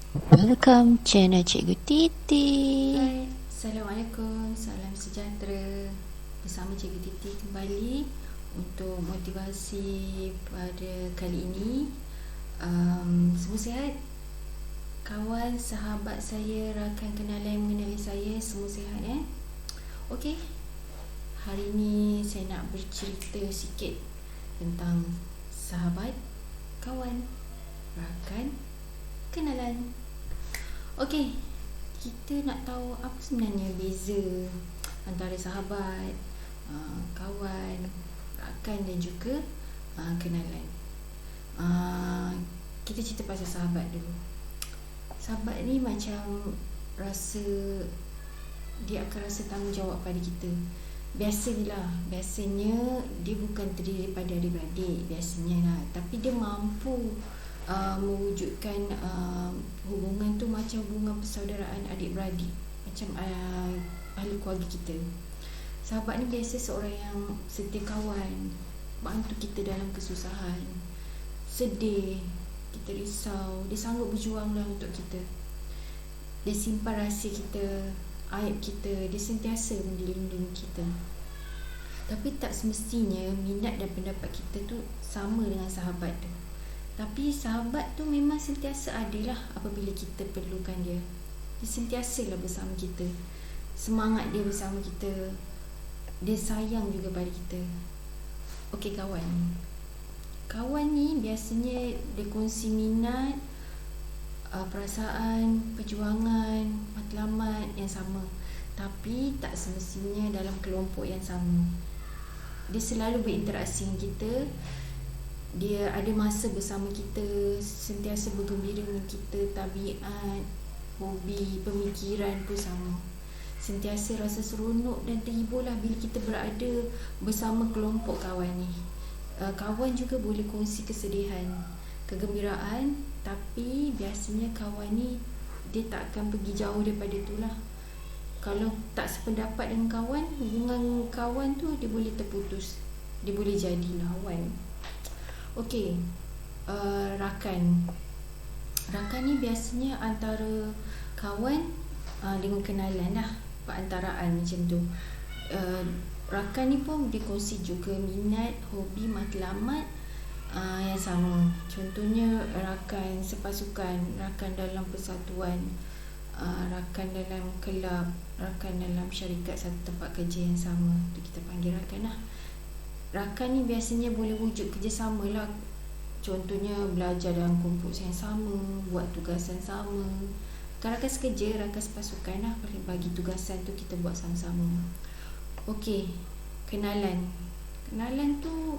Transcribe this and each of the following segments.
Welcome channel Cikgu Titi. Hai, Assalamualaikum, salam sejahtera. Bersama Cikgu Titi kembali untuk motivasi pada kali ini. Semua sihat? Kawan, sahabat saya, rakan kenalan yang mengenali saya, semua sihat Okey, hari ini saya nak bercerita sikit tentang sahabat, kawan, rakan, kenalan. Okey, kita nak tahu apa sebenarnya beza antara sahabat, kawan, rakan dan juga kenalan. Kita cerita pasal sahabat dulu. Sahabat ni macam dia akan rasa tanggungjawab pada kita. Biasanya dia bukan terdiri daripada adik-beradik, biasanya lah, tapi dia mampu mewujudkan hubungan tu macam hubungan persaudaraan adik-beradik, macam ahli keluarga kita. Sahabat ni biasa seorang yang setia kawan, bantu kita dalam kesusahan, sedih, kita risau, dia sanggup berjuang lah untuk kita. Dia simpan rahsia kita, aib kita, dia sentiasa melindungi kita. Tapi tak semestinya minat dan pendapat kita tu sama dengan sahabat tu. Tapi sahabat tu memang sentiasa ada lah apabila kita perlukan dia. Dia sentiasa lah bersama kita, semangat dia bersama kita, dia sayang juga pada kita. Okey, kawan ni biasanya dia kongsi minat, perasaan, perjuangan, matlamat yang sama, tapi tak semestinya dalam kelompok yang sama. Dia selalu berinteraksi dengan kita, dia ada masa bersama kita, sentiasa bergembira dengan kita, tabiat, hobi, pemikiran pun sama. Sentiasa rasa seronok dan terhibur lah bila kita berada bersama kelompok kawan ni. Kawan juga boleh kongsi kesedihan, kegembiraan, tapi biasanya kawan ni dia tak akan pergi jauh daripada tu lah. Kalau tak sependapat dengan kawan, hubungan kawan tu dia boleh terputus, dia boleh jadi lawan. Okey, rakan ni biasanya antara kawan dengan kenalan lah, perantaraan macam tu. Rakan ni pun dikongsi juga minat, hobi, matlamat yang sama. Contohnya rakan sepasukan, rakan dalam persatuan, rakan dalam kelab, rakan dalam syarikat satu tempat kerja yang sama. Itu kita panggil rakan lah. Rakan ni biasanya boleh wujud kerjasama lah. Contohnya belajar dalam kompos yang sama, buat tugasan sama. Rakan sekerja, rakan sepasukan lah, boleh bagi tugasan tu kita buat sama-sama. Okey, kenalan tu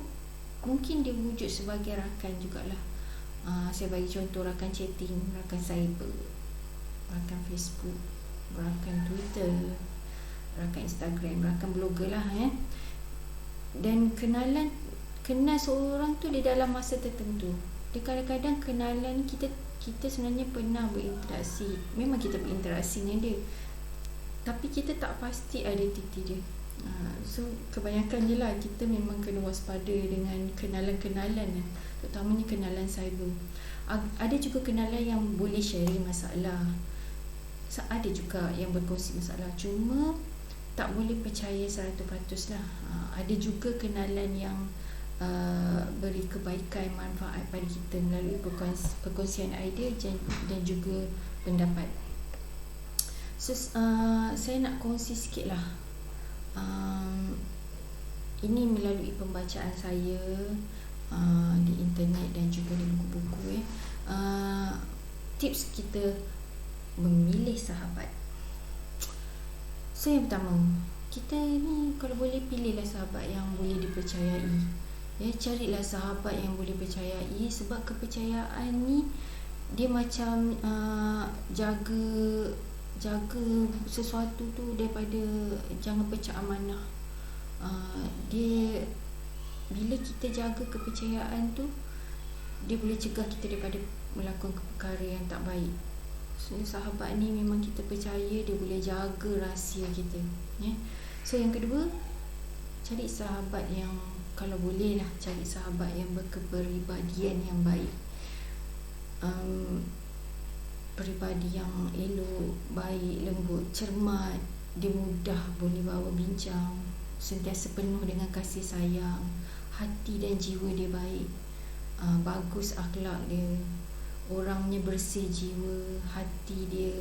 mungkin dia wujud sebagai rakan jugalah. Saya bagi contoh rakan chatting, rakan cyber, rakan Facebook, rakan Twitter, rakan Instagram, rakan blogger lah Dan kenal seorang tu di dalam masa tertentu. Dia kadang-kadang kenalan kita sebenarnya pernah berinteraksi, memang kita berinteraksi dengan dia, tapi kita tak pasti identiti dia. So kebanyakan je lah kita memang kena waspada dengan kenalan-kenalan, terutamanya kenalan cyber. Ada juga kenalan yang boleh sharing masalah, ada juga yang berkongsi masalah, cuma tak boleh percaya 100% lah. Ada juga kenalan yang beri kebaikan, manfaat pada kita melalui perkongsian idea dan juga pendapat. So, saya nak kongsi sikit lah. Ini melalui pembacaan saya di internet dan juga di buku-buku tips kita memilih sahabat. So yang pertama, kita ni kalau boleh pilihlah sahabat yang boleh dipercayai. Carilah sahabat yang boleh percayai, sebab kepercayaan ni dia macam jaga sesuatu tu daripada jangan pecah amanah. Dia bila kita jaga kepercayaan tu, dia boleh cegah kita daripada melakukan perkara yang tak baik. So sahabat ni memang kita percaya dia boleh jaga rahsia kita. So yang kedua, cari sahabat yang, kalau boleh lah, cari sahabat yang berkepribadian yang baik. peribadi yang elok, baik, lembut, cermat. Dia mudah boleh bawa bincang, sentiasa penuh dengan kasih sayang, hati dan jiwa dia baik, bagus akhlak dia, orangnya bersih jiwa, hati dia.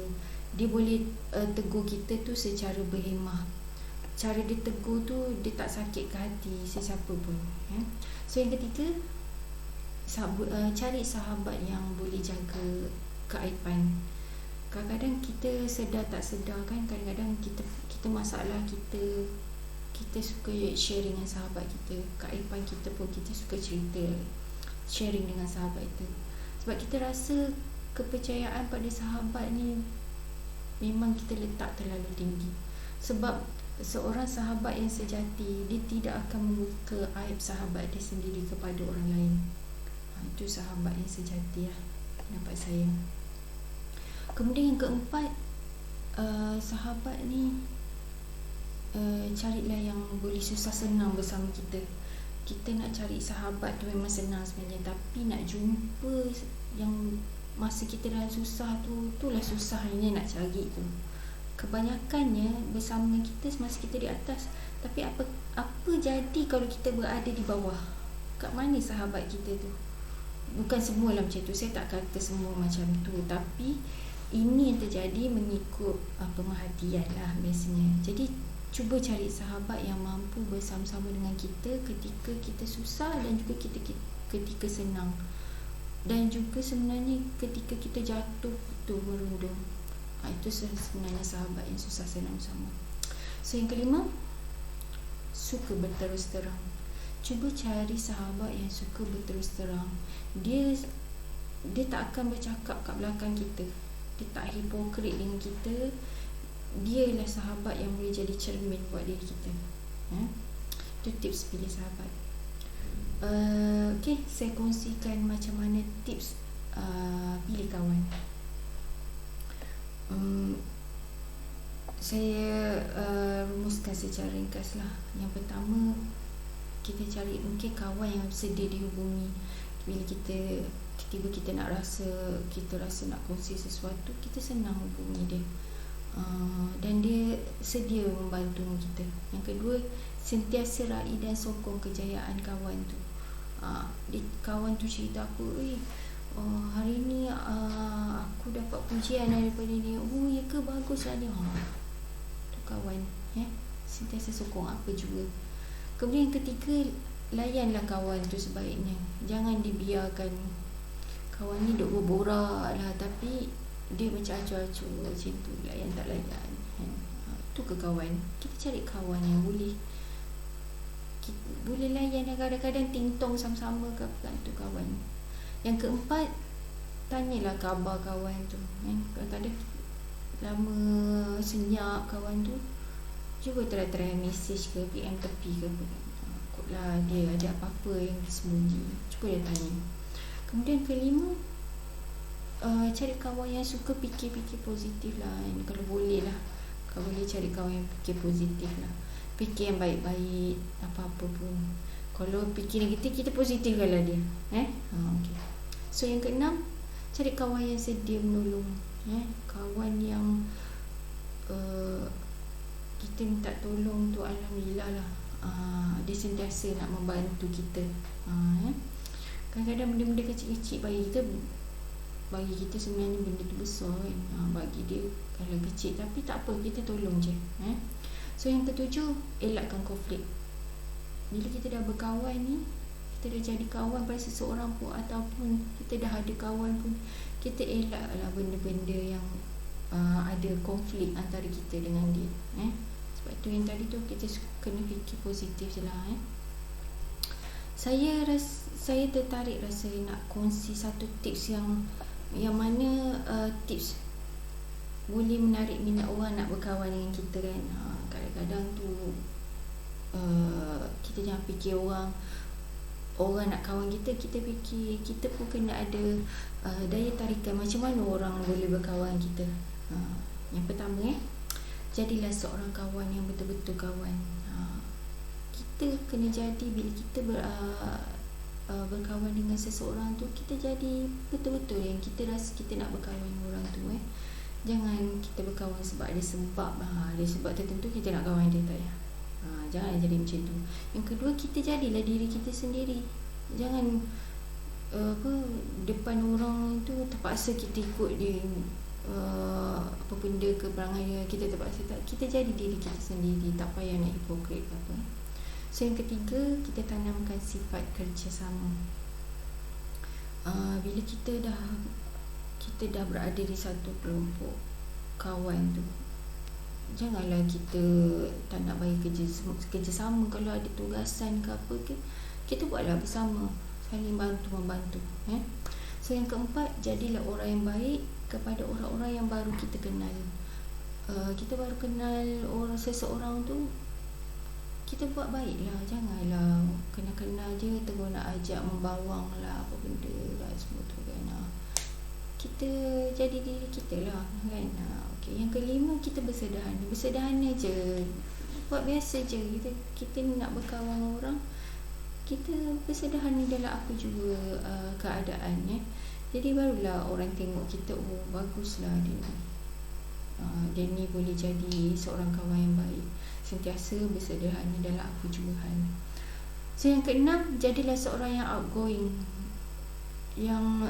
Dia boleh tegur kita tu secara berhemah. Cara dia tegur tu, dia tak sakit ke hati sesiapa pun. So yang ketiga, cari sahabat yang boleh jaga keaiban. Kadang-kadang kita sedar tak sedar kan, kadang-kadang kita masalah, kita suka sharing dengan sahabat kita. Keaiban kita pun kita suka cerita, sharing dengan sahabat itu. Sebab kita rasa kepercayaan pada sahabat ni memang kita letak terlalu tinggi. Sebab seorang sahabat yang sejati, dia tidak akan membuka aib sahabat dia sendiri kepada orang lain. Itu sahabat yang sejati lah, pendapat saya. Kemudian yang keempat, sahabat ni carilah yang boleh susah senang bersama kita. Kita nak cari sahabat tu memang senang sebenarnya, tapi nak jumpa yang masa kita dalam susah tu, itulah susahnya nak cari tu. Kebanyakannya bersama dengan kita semasa kita di atas, tapi apa jadi kalau kita berada di bawah? Kat mana sahabat kita tu? Bukan semualah macam tu, saya tak kata semua macam tu, tapi ini yang terjadi mengikut pemerhatian lah biasanya. Jadi cuba cari sahabat yang mampu bersama-sama dengan kita ketika kita susah dan juga ketika senang, dan juga sebenarnya ketika kita jatuh tu merundung. Itu sebenarnya sahabat yang susah senang bersama. So yang kelima, suka berterus terang. Cuba cari sahabat yang suka berterus terang. Dia tak akan bercakap kat belakang kita, dia tak hipokrit dengan kita. Dia ialah sahabat yang boleh jadi cermin buat diri kita. Itu tips pilih sahabat. Okay, saya kongsikan macam mana tips pilih kawan. Saya rumuskan secara ringkas lah. Yang pertama, kita cari mungkin kawan yang sedia dihubungi. Bila tiba-tiba kita nak kita rasa nak kongsi sesuatu, kita senang hubungi dia, dan dia sedia membantu kita. Yang kedua, sentiasa raih dan sokong kejayaan kawan tu. Kawan tu cerita aku, hari ni aku dapat pujian daripada dia. Ya ke, baguslah dia. Tu kawan, sentiasa sokong apa juga. Kemudian yang ketiga, layanlah kawan tu sebaiknya. Jangan dibiarkan kawan ni duk berborak lah, tapi dia macam acuh-acuh macam tu, layan tak layan. Tu ke kawan. Kita cari kawan yang boleh layan, yang kadang-kadang ting-tong sama-sama ke apa, tu kawan. Yang keempat, tanyalah khabar kawan tu. Kadang-kadang lama senyap kawan tu, cuba try message ke, PM tepi ke, takutlah dia ada apa-apa yang disembunyi, cuba dia tanya. Kemudian kelima, cari kawan yang suka fikir-fikir positif lah. Kalau boleh lah, kalau boleh cari kawan yang fikir positif lah, fikir yang baik-baik, apa-apa pun. Kalau fikir negatif, kita positifkanlah dia. Okay. So yang keenam, cari kawan yang sedia menolong. Kawan yang kita minta tolong tu, alhamdulillah lah, dia sentiasa nak membantu kita. Kadang-kadang benda-benda kecil-kecil bagi kita sebenarnya benda tu besar kan. Bagi dia kalau kecil, tapi tak apa, kita tolong je. So yang ketujuh, elakkan konflik. Bila kita dah berkawan ni, kita dah jadi kawan pada seseorang pun, ataupun kita dah ada kawan pun, kita elaklah benda-benda yang ada konflik antara kita dengan dia. Sebab tu yang tadi tu, kita kena fikir positif je lah. Saya tertarik rasa nak kongsi satu tips yang mana tips boleh menarik minat orang nak berkawan dengan kita kan. Kadang-kadang tu kita jangan fikir orang nak kawan kita fikir kita pun kena ada daya tarikan. Macam mana orang boleh berkawan kita? Yang pertama, jadilah seorang kawan yang betul-betul kawan. Kita kena jadi, bila kita berkawan dengan seseorang tu, kita jadi betul-betul yang kita rasa kita nak berkawan dengan orang tu. Jangan kita berkawan sebab ada sebab, ada sebab tertentu kita nak kawan dia, tak ya. Jangan jadi macam tu. Yang kedua, kita jadilah diri kita sendiri. Jangan depan orang tu terpaksa kita ikut dia, apa benda ke perangai dia, kita terpaksa. Tak, kita jadi diri kita sendiri, tak payah nak hipokrit apa. So yang ketiga, kita tanamkan sifat kerjasama. Bila kita dah berada di satu kelompok kawan tu, janganlah kita tak nak bagi kerjasama. Kalau ada tugasan ke apa ke, kita buatlah bersama, saling bantu-membantu. So yang keempat, jadilah orang yang baik kepada orang-orang yang baru kita kenal. Kita baru kenal seseorang tu, kita buat baiklah. Janganlah kenal-kenal je terus nak ajak membawang lah, apa benda lah semua tu kan. Kita jadi diri kita lah kan. Okay. Yang kelima, kita bersederhana je, buat biasa je. Kita nak berkawan dengan orang, kita bersederhana dalam apa juga keadaan. Jadi barulah orang tengok kita, oh baguslah dia ni boleh jadi seorang kawan yang baik, sentiasa bersederhana dalam apa juga hal. So yang keenam, jadilah seorang yang outgoing, yang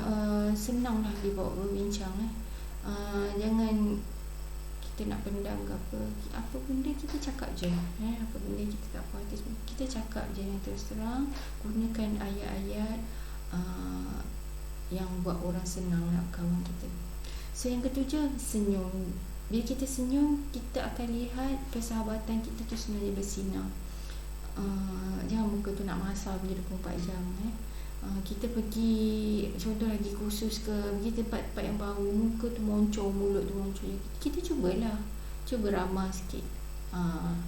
senanglah dibawa berbincang. Jangan kita nak pendam ke apa benda, kita cakap je. Apa benda kita tak puas hati, kita cakap je yang terus terang. Gunakan ayat-ayat yang buat orang senang nak kawan kita. So yang ketujuh, senyum. Bila kita senyum, kita akan lihat persahabatan kita tu sebenarnya bersinar. Jangan muka tu nak masam je 24 jam. Kita pergi, contoh lagi kursus ke, pergi tempat-tempat yang baru, muka tu moncong, mulut tu moncong, kita cubalah, cuba ramah sikit,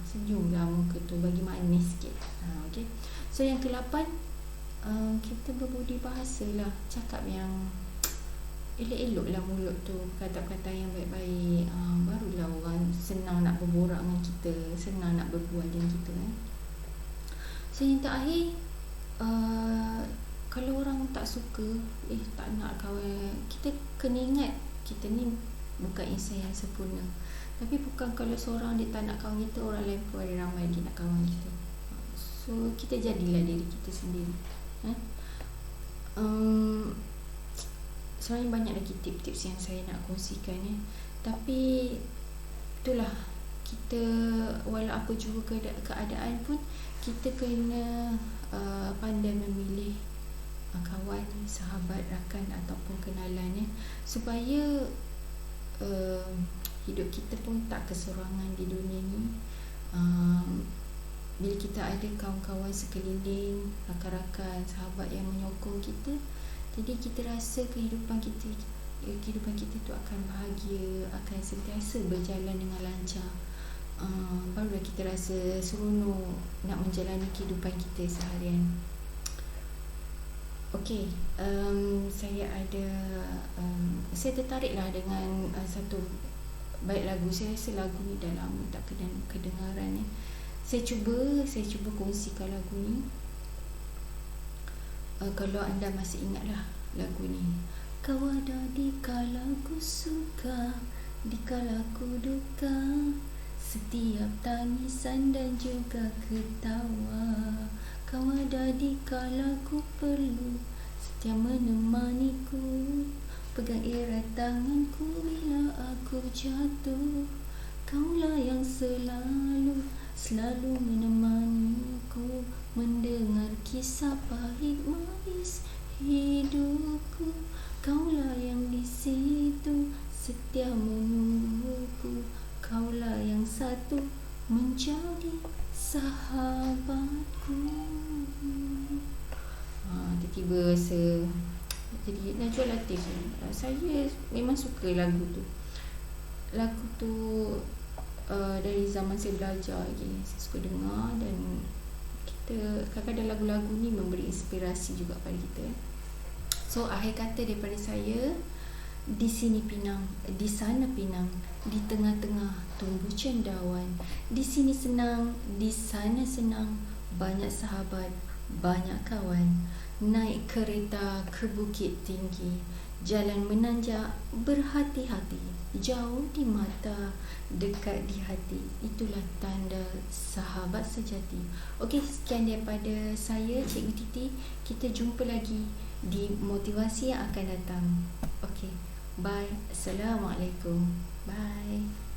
senyumlah muka tu, bagi manis sikit. Okay. So yang ke-8, kita berbudi bahasa lah, cakap yang elok-elok lah mulut tu, kata-kata yang baik-baik. Barulah orang senang nak berborak dengan kita, senang nak berbual dengan kita. So yang terakhir, kalau orang tak suka, tak nak kawan, kita kena ingat kita ni bukan insan yang sempurna. Tapi bukan kalau seorang dia tak nak kawan kita, orang lain pun ada ramai dia nak kawan kita. So kita jadilah diri kita sendiri. Sebenarnya banyak lagi tips-tips yang saya nak kongsikan. Tapi itulah, kita walau apa juga keadaan pun, kita kena pandai memilih kawan, sahabat, rakan ataupun kenalan, supaya hidup kita pun tak keseorangan di dunia ni. Bila kita ada kawan-kawan sekeliling, rakan-rakan, sahabat yang menyokong kita, jadi kita rasa kehidupan kita tu akan bahagia, akan sentiasa berjalan dengan lancar. Barulah kita rasa seronok nak menjalani kehidupan kita seharian. Okey, saya saya tertariklah dengan satu bait lagu. Saya rasa lagu ni dah lama tak kedengaran. Saya cuba kongsikan lagu ni. Kalau anda masih ingatlah lagu ni. Kau ada di kala ku suka, di kala ku duka, setiap tangisan dan juga ketawa. Kau ada di kala ku perlu, setia menemaniku, pegang erat tanganku bila aku jatuh. Kaulah yang selalu menemaniku, mendengar kisah pahit manis hidupku. Kaulah yang di situ setia menungguku. Kaulah yang satu menjadi sahabatku. Tiba-tiba rasa jadi Najwa Latif. Saya memang suka lagu tu. Lagu tu dari zaman saya belajar lagi, saya suka dengar. Dan kita kadang-kadang lagu-lagu ni memberi inspirasi juga pada kita. So akhir kata daripada saya, di sini Pinang, di sana Pinang, di tengah-tengah tumbuh cendawan. Di sini senang, di sana senang, banyak sahabat, banyak kawan. Naik kereta ke bukit tinggi, jalan menanjak, berhati-hati, jauh di mata, dekat di hati. Itulah tanda sahabat sejati. Okey, sekian daripada saya, Cikgu Titi. Kita jumpa lagi di motivasi yang akan datang. Okey, bye. Assalamualaikum. Bye.